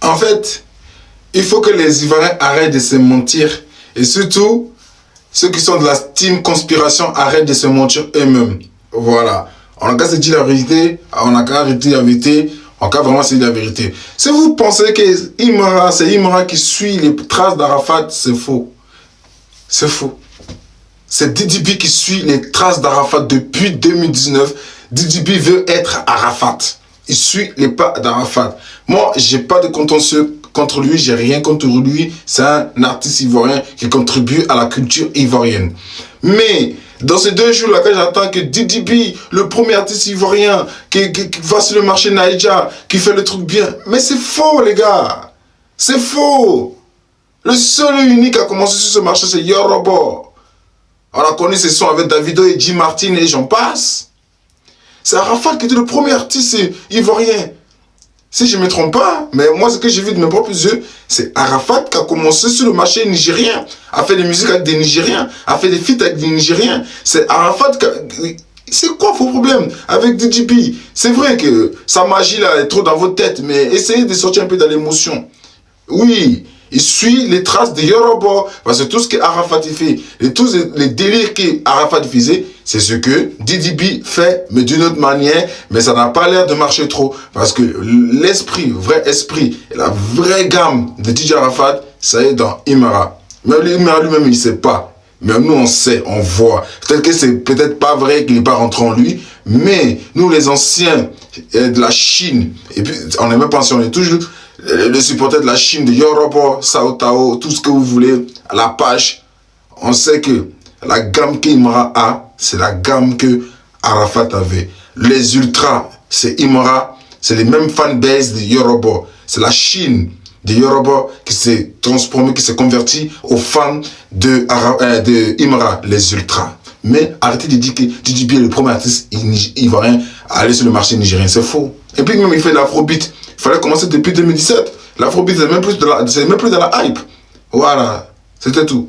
En fait, il faut que les Ivoiriens arrêtent de se mentir. Et surtout, ceux qui sont de la team conspiration arrêtent de se mentir eux-mêmes. Voilà. On n'a qu'à se dire la vérité, on n'a qu'à arrêter la vérité, on n'a qu'à vraiment se dire la vérité. Si vous pensez que c'est Imara qui suit les traces d'Arafat, c'est faux. C'est faux. C'est Didi B qui suit les traces d'Arafat depuis 2019. Didi B veut être Arafat. Il suit les pas d'Arafat. Moi, j'ai pas de contentieux contre lui, j'ai rien contre lui. C'est un artiste ivoirien qui contribue à la culture ivoirienne. Mais dans ces 2 jours-là, quand j'attends que Didi B, le premier artiste ivoirien qui va sur le marché Naïdja, qui fait le truc bien. Mais c'est faux, les gars. C'est faux. Le seul et unique à commencer sur ce marché, c'est Yorobo. On a connu ses sons avec Davido et Jim Martin et j'en passe. C'est Arafat qui était le premier artiste ivoirien. Si je ne me trompe pas, mais moi ce que j'ai vu de mes propres yeux, c'est Arafat qui a commencé sur le marché nigérien, a fait des musiques avec des Nigériens, a fait des feats avec des Nigériens. C'est Arafat qui a... C'est quoi vos problèmes avec Didi B? C'est vrai que sa magie là est trop dans votre tête, mais essayez de sortir un peu dans l'émotion. Oui, il suit les traces de Yorobo, parce que tout ce que Arafat fait, et tous les délires qu'Arafat faisait, c'est ce que Didi B fait, mais d'une autre manière, mais ça n'a pas l'air de marcher trop, parce que l'esprit, vrai esprit, et la vraie gamme de DJ Arafat, ça est dans Imara. Même Imara lui-même, il ne sait pas. Même nous, on sait, on voit. Peut-être que c'est peut-être pas vrai qu'il n'est pas rentré en lui, mais nous, les anciens de la Chine, et puis on n'est même pas anciens, on est toujours le supporter de la Chine, de Yorobo, Sao Tao, tout ce que vous voulez, à la page, on sait que la gamme qu'Imara a, c'est la gamme que Arafat avait. Les ultras, c'est Imara, c'est les mêmes fanbases de Yorobo. C'est la Chine de Yorobo qui s'est transformée, qui s'est convertie aux fans de Imara, les ultras. Mais arrêtez de dire que Didi B est le premier artiste ivoirien à aller sur le marché nigérien, c'est faux. Et puis même il fait de l'afrobeat. Il fallait commencer depuis 2017. L'afrobeat, c'est même plus de la hype. Voilà, c'était tout.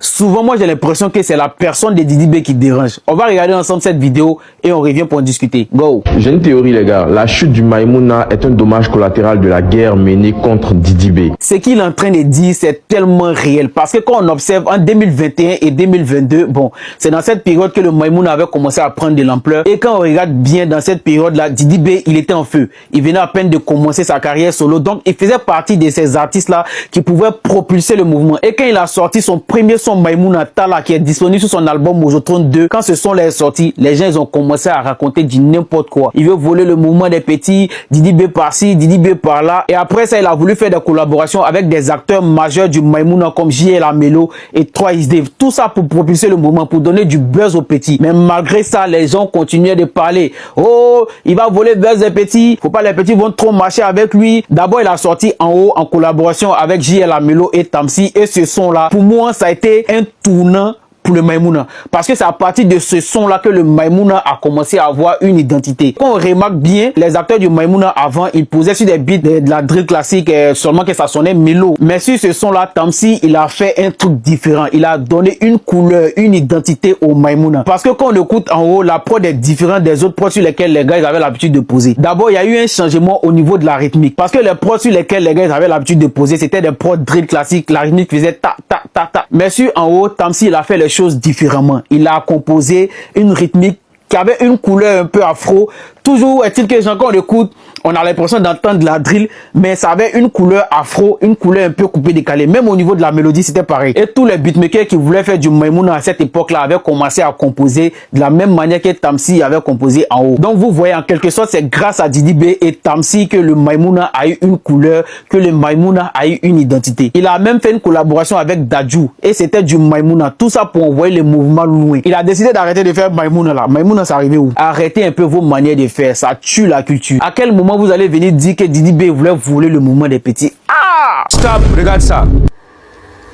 Souvent, moi, j'ai l'impression que c'est la personne de Didi B qui dérange. On va regarder ensemble cette vidéo et on revient pour en discuter. Go! J'ai une théorie, les gars. La chute du Maïmouna est un dommage collatéral de la guerre menée contre Didi B. Ce qu'il est en train de dire, c'est tellement réel. Parce que quand on observe en 2021 et 2022, bon, c'est dans cette période que le Maïmouna avait commencé à prendre de l'ampleur. Et quand on regarde bien dans cette période-là, Didi B, il était en feu. Il venait à peine de commencer sa carrière solo. Donc, il faisait partie de ces artistes-là qui pouvaient propulser le mouvement. Et quand il a sorti son premier son Maïmouna Tala qui est disponible sur son album Mojotron 2, quand ce son là est sorti, les gens ils ont commencé à raconter du n'importe quoi. Il veut voler le mouvement des petits, Didi B par-ci, Didi B par-là. Et après ça, il a voulu faire des collaborations avec des acteurs majeurs du Maïmouna comme JL Amelo et 3XD. Tout ça pour propulser le mouvement, pour donner du buzz aux petits. Mais malgré ça, les gens continuaient de parler. Oh, il va voler le buzz des petits. Faut pas les petits vont trop marcher avec lui. D'abord, il a sorti En Haut en collaboration avec JL Amelo et Tamsi. Et ce son là, pour moi, ça a été un tournant pour le Maïmouna. Parce que c'est à partir de ce son-là que le Maïmouna a commencé à avoir une identité. Quand on remarque bien, les acteurs du Maïmouna avant, ils posaient sur des beats de la drill classique, seulement que ça sonnait mélo. Mais sur ce son-là, Tamsi, il a fait un truc différent. Il a donné une couleur, une identité au Maïmouna. Parce que quand on écoute En Haut, la prod est différente des autres prods sur lesquels les gars ils avaient l'habitude de poser. D'abord, il y a eu un changement au niveau de la rythmique. Parce que les prods sur lesquels les gars ils avaient l'habitude de poser, c'était des prods drill classiques. La rythmique faisait ta, ta, ta, ta. Mais sur En Haut, Tamsi, il a fait les choses différemment. Il a composé une rythmique qui avait une couleur un peu afro. Toujours est-il que quand on écoute, on a l'impression d'entendre de la drill, mais ça avait une couleur afro, une couleur un peu coupée décalée. Même au niveau de la mélodie, c'était pareil. Et tous les beatmakers qui voulaient faire du Maïmouna à cette époque-là avaient commencé à composer de la même manière que Tamsi avait composé En Haut. Donc vous voyez, en quelque sorte, c'est grâce à Didi B et Tamsi que le Maïmouna a eu une couleur, que le Maïmouna a eu une identité. Il a même fait une collaboration avec Dadju et c'était du Maïmouna. Tout ça pour envoyer le mouvement loin. Il a décidé d'arrêter de faire Maïmouna là. Maïmouna, c'est arrivé où? Arrêtez un peu vos manières de faire. Ça tue la culture. À quel moment vous allez venir dire que Didi B voulait voler le mouvement des petits? Ah! Stop, regarde ça.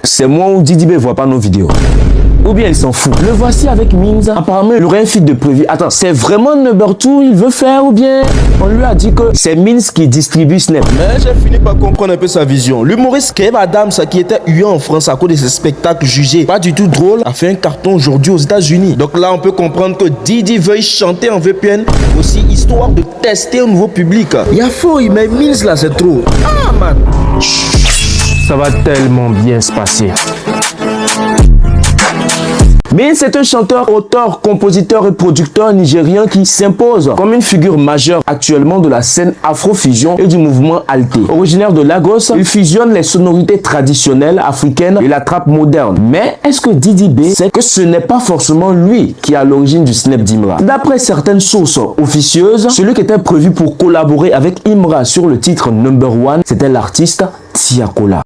C'est moi où Didi B voit pas nos vidéos. Ou bien il s'en fout. Le voici avec Minza. Apparemment, il aurait un feat de prévu. Attends, c'est vraiment Number 2 il veut faire ou bien on lui a dit que c'est Minz qui distribue Snap. Mais j'ai fini par comprendre un peu sa vision. L'humoriste Kev Adams, qui était huant en France à cause de ses spectacles jugés pas du tout drôle, a fait un carton aujourd'hui aux États-Unis. Donc là, on peut comprendre que Didi veuille chanter en VPN aussi histoire de tester un nouveau public. Il y a faux, mais Mins là c'est trop. Ah man. Ça va tellement bien se passer. Mais c'est un chanteur, auteur, compositeur et producteur nigérien qui s'impose comme une figure majeure actuellement de la scène Afrofusion et du mouvement Alté. Originaire de Lagos, il fusionne les sonorités traditionnelles africaines et la trappe moderne. Mais est-ce que Didi B sait que ce n'est pas forcément lui qui est à l'origine du snap d'Imra? D'après certaines sources officieuses, celui qui était prévu pour collaborer avec Imra sur le titre Number One, c'était l'artiste Tiakola.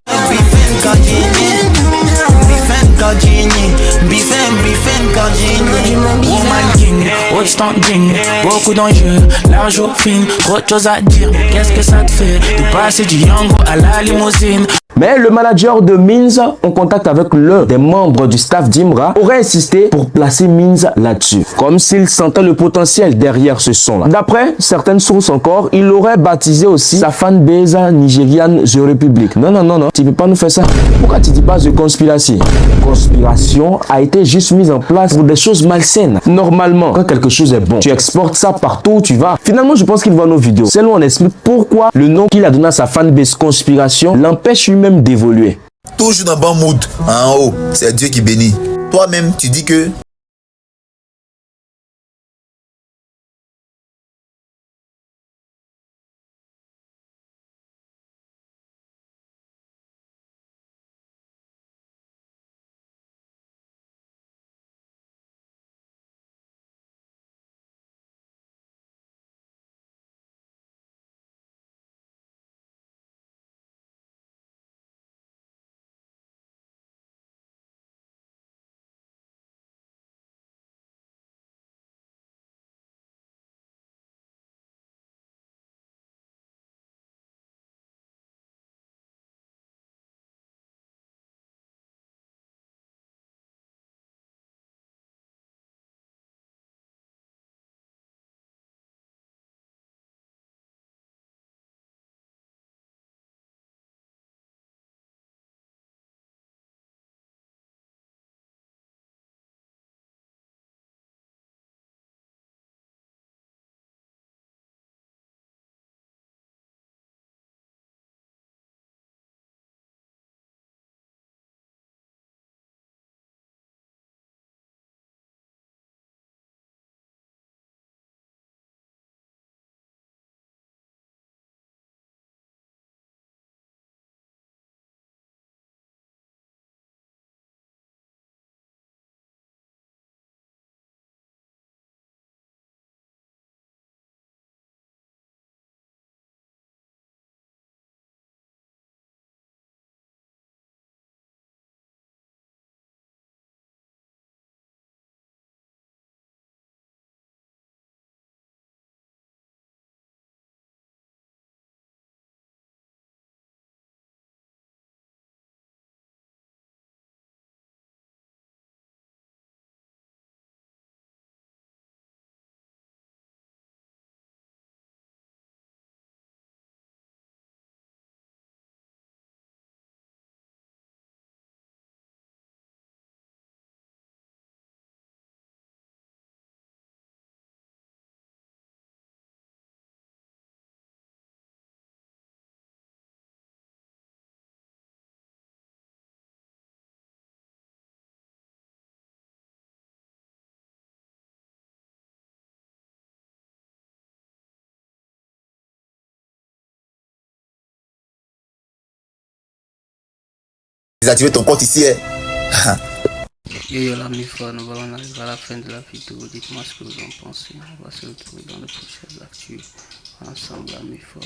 Beaucoup d'enjeux, l'argent fine, trop de choses à dire. Qu'est-ce que ça te fait de passer du Yango à la limousine? Mais le manager de Mins, en contact avec l'un des membres du staff d'Imra, aurait insisté pour placer Mins là-dessus, comme s'il sentait le potentiel derrière ce son-là. D'après certaines sources encore, il aurait baptisé aussi sa fanbase nigériane The Republic. Non, tu peux pas nous faire ça. Pourquoi tu dis pas The Conspiracy? Conspiration a été juste mise en place pour des choses malsaines. Normalement, quand quelque chose est bon, tu exportes ça partout où tu vas. Finalement, je pense qu'il voit nos vidéos. C'est là où on explique pourquoi le nom qu'il a donné à sa fanbase Conspiration l'empêche lui-même d'évoluer. Toujours dans bon mood, en haut, c'est Dieu qui bénit. Toi-même, tu dis que désactiver ton compte ici. Yo la mi-foi, nous allons arriver à la fin de la vidéo. Dites-moi ce que vous en pensez. On va se retrouver dans le prochain actu ensemble la mi-foi.